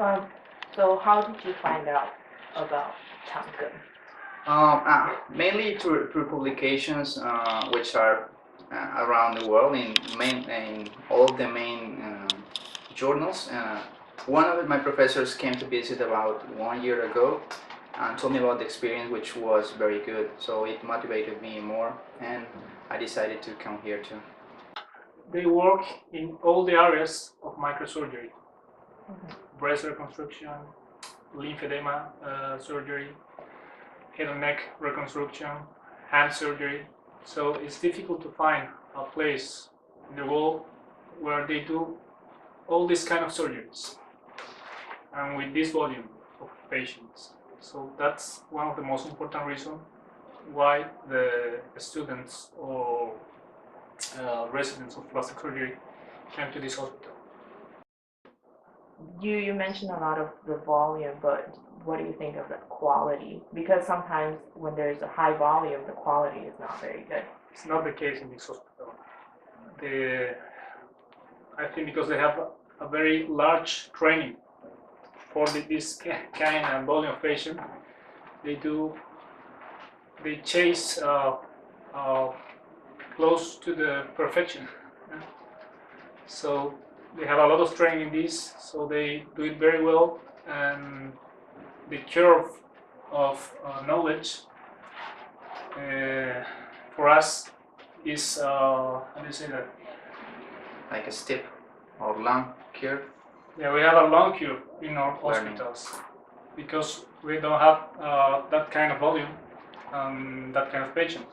Um, so how did you find out about Tango? Mainly through publications which are around the world in all of the main journals. One of my professors came to visit about 1 year ago and told me about the experience, which was very good. So it motivated me more, and I decided to come here too. They work in all the areas of microsurgery: Mhm. breast reconstruction, lymphedema surgery, head and neck reconstruction, hand surgery. So it's difficult to find a place in the world where they do all these kind of surgeries and with this volume of patients. So that's one of the most important reasons why the students or residents of plastic surgery came to this hospital. You mentioned a lot of the volume, but what do you think of the quality? Because sometimes when there's a high volume, the quality is not very good. It's not the case in this hospital. I think because they have a very large training for this kind of volume of patient, they chase close to the perfection. So they have a lot of training in this, so they do it very well, and the curve of knowledge for us is how do you say that? Like a steep or long curve. Yeah, we have a long curve in our Learning. hospitals because we don't have that kind of volume and that kind of patients.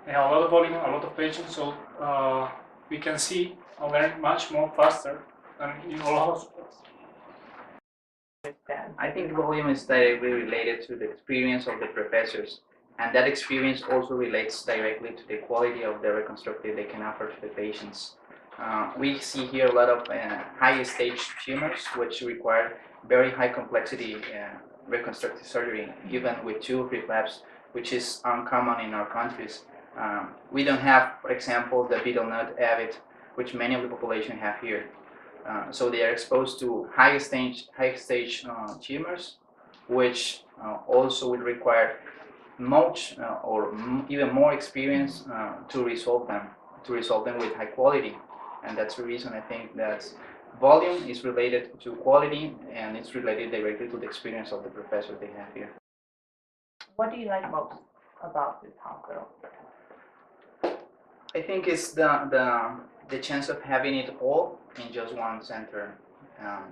They have a lot of volume, a lot of patients, so we can see and learn much more faster than in all hospitals. Understand. I think volume is directly related to the experience of the professors, and that experience also relates directly to the quality of the reconstructive they can offer to the patients. We see here a lot of high stage tumors which require very high complexity reconstructive surgery, even with two flaps, which is uncommon in our countries. We don't have, for example, the betel nut avid, which many of the population have here. So they are exposed to high stage tumors, which also will require much or even more experience to resolve them with high quality. And that's the reason I think that volume is related to quality, and it's related directly to the experience of the professors they have here. What do you like most about this hospital? I think it's the chance of having it all in just one center.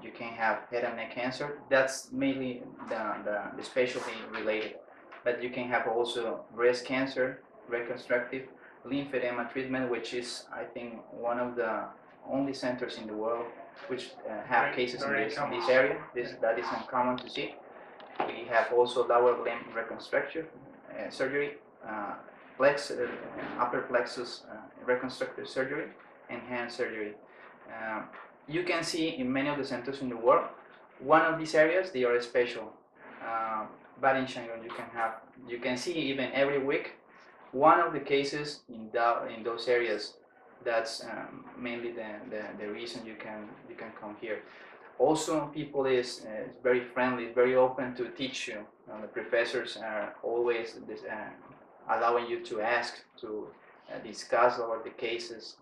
You can have head and neck cancer. That's mainly the specialty related. But you can have also breast cancer, reconstructive, lymphedema treatment, which is, I think, one of the only centers in the world which have cases in this area. That is uncommon to see. We have also lower limb reconstruction surgery, upper plexus reconstructive surgery, and hand surgery. You can see in many of the centers in the world, one of these areas they are special. But in Shanghai you can see even every week one of the cases in those areas. That's mainly the reason you can come here. Also, people is very friendly, very open to teach you. The professors are always allowing you to ask, to discuss about the cases.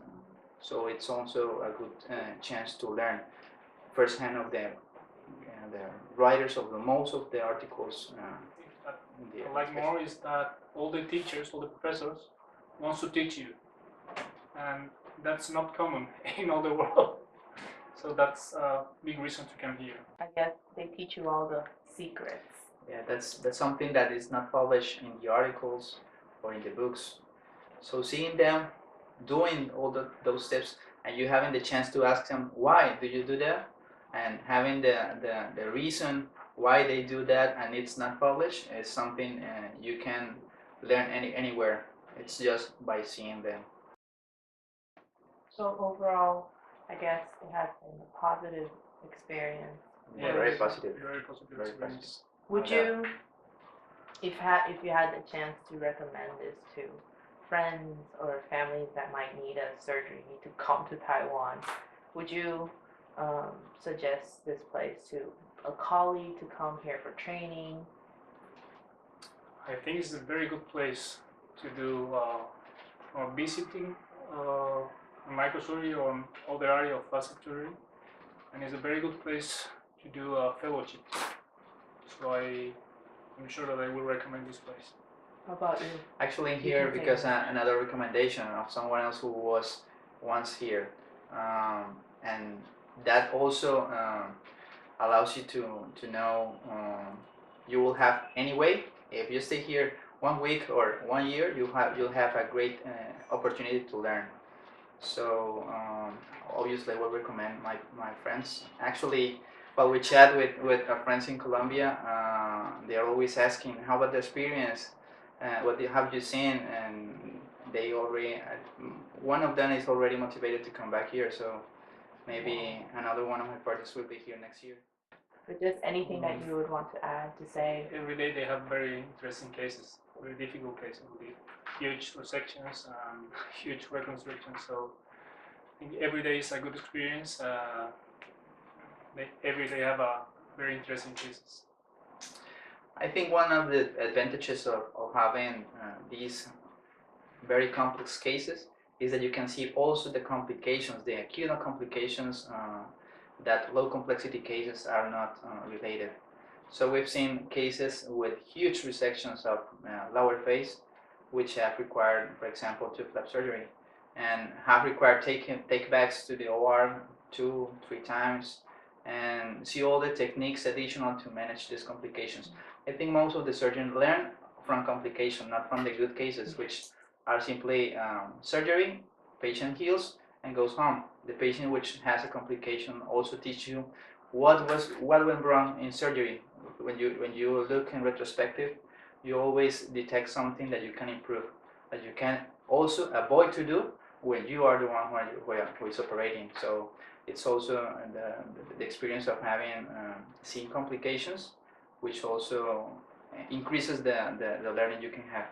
So it's also a good chance to learn firsthand of the writers of the most of the articles. What I like more is that all the teachers, all the professors, wants to teach you, and that's not common in all the world. So that's a big reason to come here. I guess they teach you all the secrets. Yeah, that's something that is not published in the articles or in the books. So seeing them doing all those steps, and you having the chance to ask them why do you do that, and having the reason why they do that, and it's not published, is something you can learn anywhere. It's just by seeing them. So overall, I guess it has been a positive experience. Yeah, very positive. Very positive Very experience. Would you, if you had the chance to recommend this to friends or families that might need a surgery, need to come to Taiwan, would you suggest this place to a colleague to come here for training? I think it's a very good place to do visiting microsurgery or other area of plastic surgery, and it's a very good place to do a fellowship. So I'm sure that I will recommend this place. How about you? Actually, You here can say because that. another recommendation of someone else who was once here, and that also allows you to know you will have anyway. If you stay here 1 week or 1 year, you'll have a great opportunity to learn. So obviously, I would recommend my friends. Actually, while we chat with our friends in Colombia, they're always asking, "How about the experience? Have you seen?" And they already, one of them is already motivated to come back here. So maybe another one of my partners will be here next year. Or just anything that you would want to add to say? Every day they have very interesting cases, very difficult cases with huge resections and huge reconstructions. So I think every day is a good experience. Every day have a very interesting cases. I think one of the advantages of having these very complex cases is that you can see also the complications, the acute complications that low complexity cases are not related. So we've seen cases with huge resections of lower face, which have required, for example, tooth flap surgery, and have required take backs to the OR 2-3 times, and see all the techniques additional to manage these complications. I think most of the surgeons learn from complication, not from the good cases, which are simply surgery, patient heals and goes home. The patient which has a complication also teach you what went wrong in surgery. When you look in retrospective, you always detect something that you can improve, that you can also avoid to do when you are the one who is operating. So it's also the experience of having seen complications, which also increases the learning you can have.